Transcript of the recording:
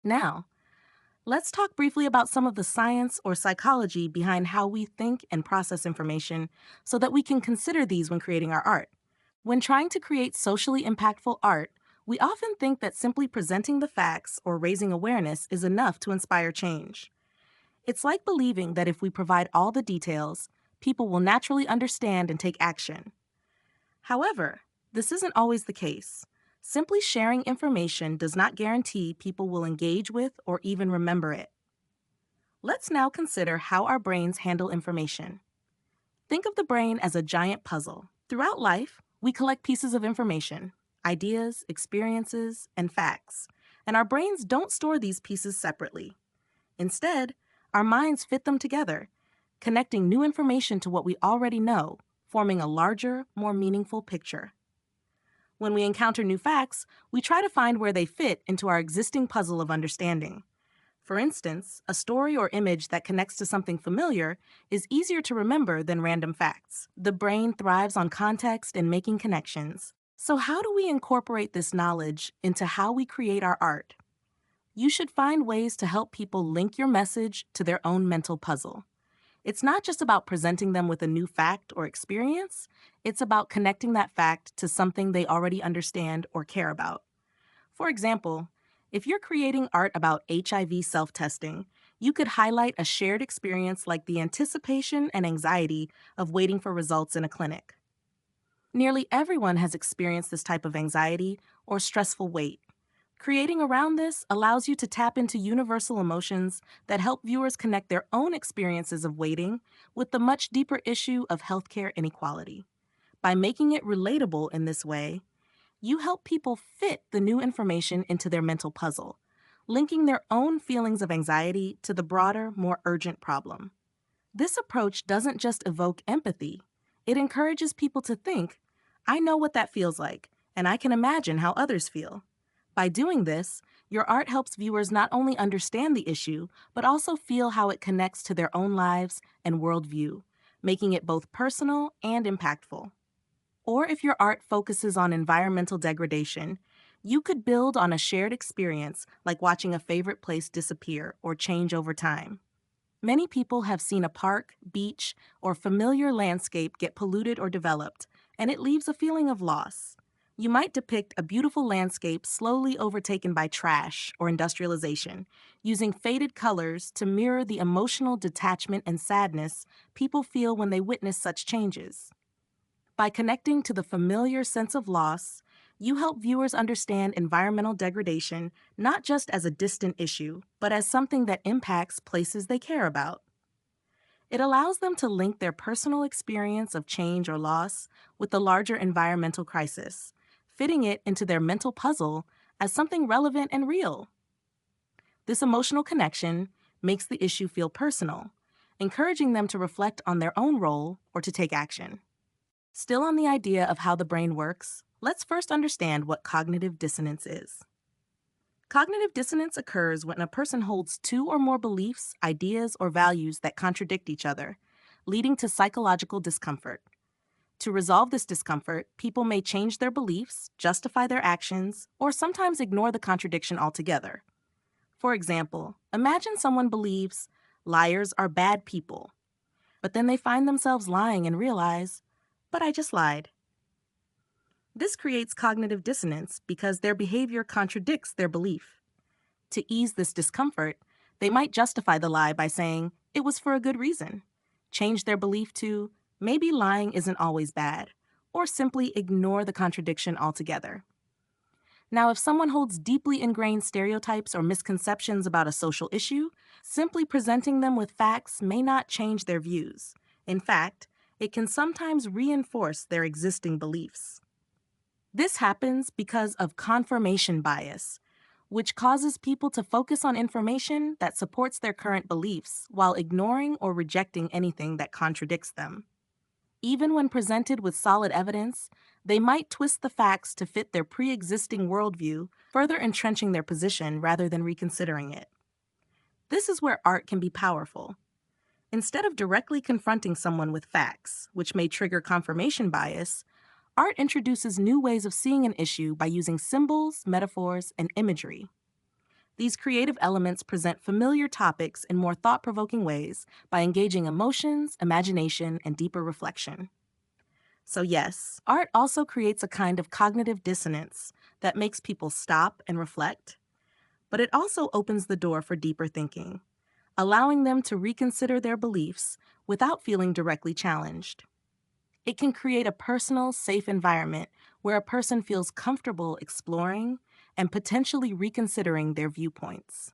Now, let's talk briefly about some of the science or psychology behind how we think and process information so that we can consider these when creating our art. When trying to create socially impactful art, we often think that simply presenting the facts or raising awareness is enough to inspire change. It's like believing that if we provide all the details, people will naturally understand and take action. However, this isn't always the case. Simply sharing information does not guarantee people will engage with or even remember it. Let's now consider how our brains handle information. Think of the brain as a giant puzzle. Throughout life, we collect pieces of information, ideas, experiences, and facts, and our brains don't store these pieces separately. Instead, our minds fit them together, connecting new information to what we already know, forming a larger, more meaningful picture. When we encounter new facts, we try to find where they fit into our existing puzzle of understanding. For instance, a story or image that connects to something familiar is easier to remember than random facts. The brain thrives on context and making connections. So, how do we incorporate this knowledge into how we create our art? You should find ways to help people link your message to their own mental puzzle. It's not just about presenting them with a new fact or experience, it's about connecting that fact to something they already understand or care about. For example, if you're creating art about HIV self testing, you could highlight a shared experience like the anticipation and anxiety of waiting for results in a clinic. Nearly everyone has experienced this type of anxiety or stressful wait. Creating around this allows you to tap into universal emotions that help viewers connect their own experiences of waiting with the much deeper issue of healthcare inequality. By making it relatable in this way, you help people fit the new information into their mental puzzle, linking their own feelings of anxiety to the broader, more urgent problem. This approach doesn't just evoke empathy, it encourages people to think, I know what that feels like, and I can imagine how others feel. By doing this, your art helps viewers not only understand the issue, but also feel how it connects to their own lives and worldview, making it both personal and impactful. Or if your art focuses on environmental degradation, you could build on a shared experience like watching a favorite place disappear or change over time. Many people have seen a park, beach, or familiar landscape get polluted or developed, and it leaves a feeling of loss. You might depict a beautiful landscape slowly overtaken by trash or industrialization, using faded colors to mirror the emotional detachment and sadness people feel when they witness such changes. By connecting to the familiar sense of loss, you help viewers understand environmental degradation not just as a distant issue, but as something that impacts places they care about. It allows them to link their personal experience of change or loss with the larger environmental crisis, fitting it into their mental puzzle as something relevant and real. This emotional connection makes the issue feel personal, encouraging them to reflect on their own role or to take action. Still on the idea of how the brain works, let's first understand what cognitive dissonance is. Cognitive dissonance occurs when a person holds two or more beliefs, ideas, or values that contradict each other, leading to psychological discomfort. To resolve this discomfort, people may change their beliefs, justify their actions, or sometimes ignore the contradiction altogether. For example, imagine someone believes liars are bad people, but then they find themselves lying and realize, but I just lied. This creates cognitive dissonance because their behavior contradicts their belief. To ease this discomfort, they might justify the lie by saying, it was for a good reason, change their belief to, maybe lying isn't always bad, or simply ignore the contradiction altogether. Now, if someone holds deeply ingrained stereotypes or misconceptions about a social issue, simply presenting them with facts may not change their views. In fact, it can sometimes reinforce their existing beliefs. This happens because of confirmation bias, which causes people to focus on information that supports their current beliefs while ignoring or rejecting anything that contradicts them. Even when presented with solid evidence, they might twist the facts to fit their pre existing worldview, further entrenching their position rather than reconsidering it. This is where art can be powerful. Instead of directly confronting someone with facts, which may trigger confirmation bias, art introduces new ways of seeing an issue by using symbols, metaphors, and imagery. These creative elements present familiar topics in more thought provoking ways by engaging emotions, imagination, and deeper reflection. So, yes, art also creates a kind of cognitive dissonance that makes people stop and reflect, but it also opens the door for deeper thinking, allowing them to reconsider their beliefs without feeling directly challenged. It can create a personal, safe environment where a person feels comfortable exploring and potentially reconsidering their viewpoints.